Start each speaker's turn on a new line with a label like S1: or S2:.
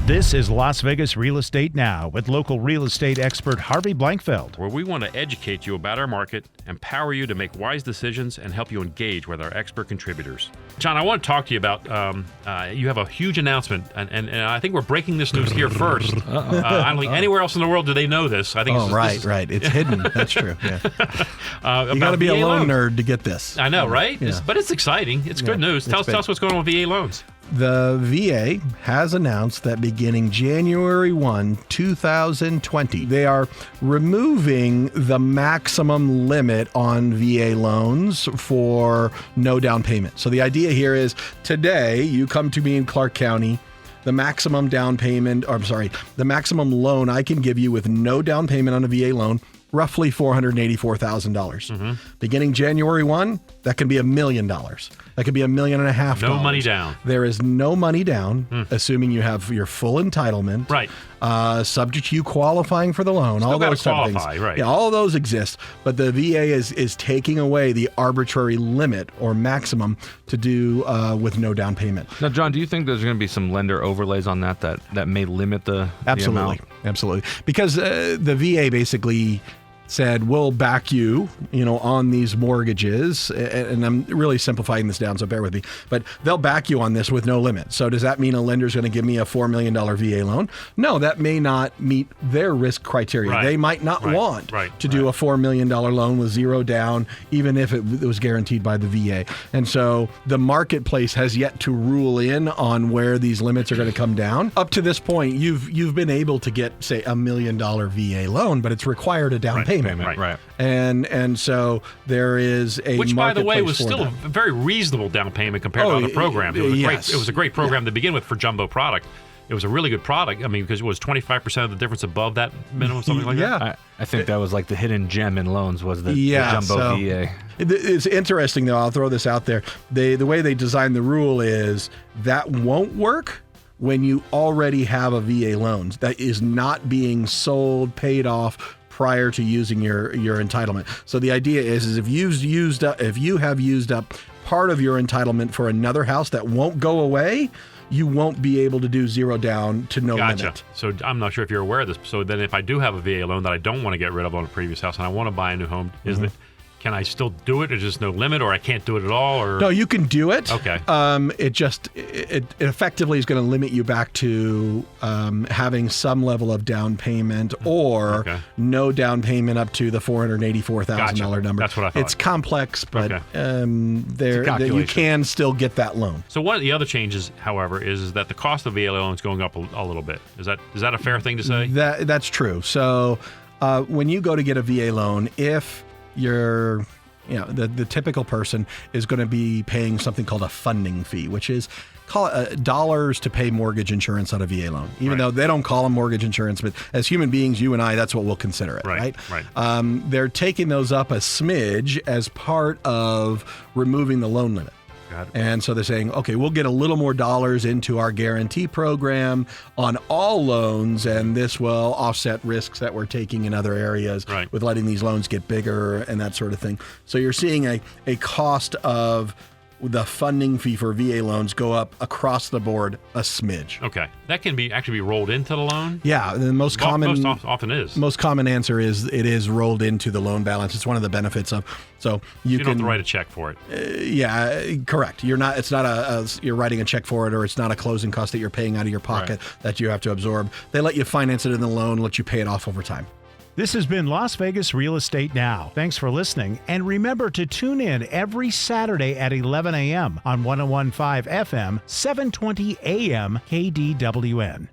S1: This is Las Vegas Real Estate Now with local real estate expert Harvey Blankfeld.
S2: Where we want to educate you about our market, empower you to make wise decisions, and help you engage with our expert contributors. John, I want to talk to you about, you have a huge announcement, and I think we're breaking this news here first. I don't think anywhere else in the world do they know this. I think
S3: right. It's hidden. That's true. Yeah. You got to be a loan nerd to get this.
S2: I know, right?
S3: Yeah.
S2: But it's exciting. It's good news. Tell us what's going on with VA loans.
S3: The VA has announced that beginning January 1, 2020, they are removing the maximum limit on VA loans for no down payment. So the idea here is today you come to me in Clark County, the maximum the maximum loan I can give you with no down payment on a VA loan, roughly $484,000. Beginning January 1, that can be $1 million. That could be $1.5 million.
S2: No money down.
S3: There is no money down, assuming you have your full entitlement.
S2: Right.
S3: Subject to you qualifying for the loan.
S2: Still
S3: all those
S2: gotta
S3: things.
S2: qualify, right.
S3: Yeah, all of those exist. But the VA is taking away the arbitrary limit or maximum to do with no down payment.
S4: Now, John, do you think there's going to be some lender overlays on that may limit the amount?
S3: Absolutely. Because the VA basically said, we'll back you, on these mortgages. And I'm really simplifying this down, so bear with me. But they'll back you on this with no limit. So does that mean a lender's going to give me a $4 million VA loan? No, that may not meet their risk criteria.
S2: Right.
S3: They might not want to do a $4 million loan with zero down, even if it was guaranteed by the VA. And so the marketplace has yet to rule in on where these limits are going to come down. Up to this point, you've been able to get, say, $1 million VA loan, but it's required a down payment.
S2: Right.
S3: And so there is a
S2: which, by the way, was
S3: for
S2: still
S3: that.
S2: a very reasonable down payment compared to other programs. It was a great program to begin with for jumbo product. It was a really good product. I mean, because it was 25% of the difference above that minimum, something like that.
S4: I think that was like the hidden gem in loans was the jumbo VA.
S3: It's interesting, though. I'll throw this out there. The way they designed the rule is that won't work when you already have a VA loan that is not being sold, paid off prior to using your entitlement. So the idea is if you have used up part of your entitlement for another house that won't go away, you won't be able to do zero down to no limit.
S2: So I'm not sure if you're aware of this. So then if I do have a VA loan that I don't want to get rid of on a previous house and I want to buy a new home, can I still do it? Or just no limit, or I can't do it at all? Or
S3: no, you can do it.
S2: Okay.
S3: It effectively is going to limit you back to having some level of down payment or no down payment up to the $484,000 number.
S2: That's what I thought.
S3: It's complex, but you can still get that loan.
S2: So one of the other changes, however, is that the cost of VA loan is going up a little bit. Is that a fair thing to say?
S3: That's true. So when you go to get a VA loan, if you're, the typical person is going to be paying something called a funding fee, which is dollars to pay mortgage insurance on a VA loan, even though they don't call them mortgage insurance. But as human beings, you and I, that's what we'll consider it, right? They're taking those up a smidge as part of removing the loan limit. And so they're saying, okay, we'll get a little more dollars into our guarantee program on all loans, and this will offset risks that we're taking in other areas with letting these loans get bigger and that sort of thing. So you're seeing a cost of the funding fee for VA loans go up across the board a smidge.
S2: Okay. That can actually be rolled into the loan?
S3: Yeah. The most
S2: often is.
S3: Most common answer is it is rolled into the loan balance. It's one of the benefits of, so you
S2: don't have to write a check for it.
S3: Correct. You're writing a check for it, or it's not a closing cost that you're paying out of your pocket that you have to absorb. They let you finance it in the loan, let you pay it off over time.
S1: This has been Las Vegas Real Estate Now. Thanks for listening, and remember to tune in every Saturday at 11 a.m. on 101.5 FM, 720 AM KDWN.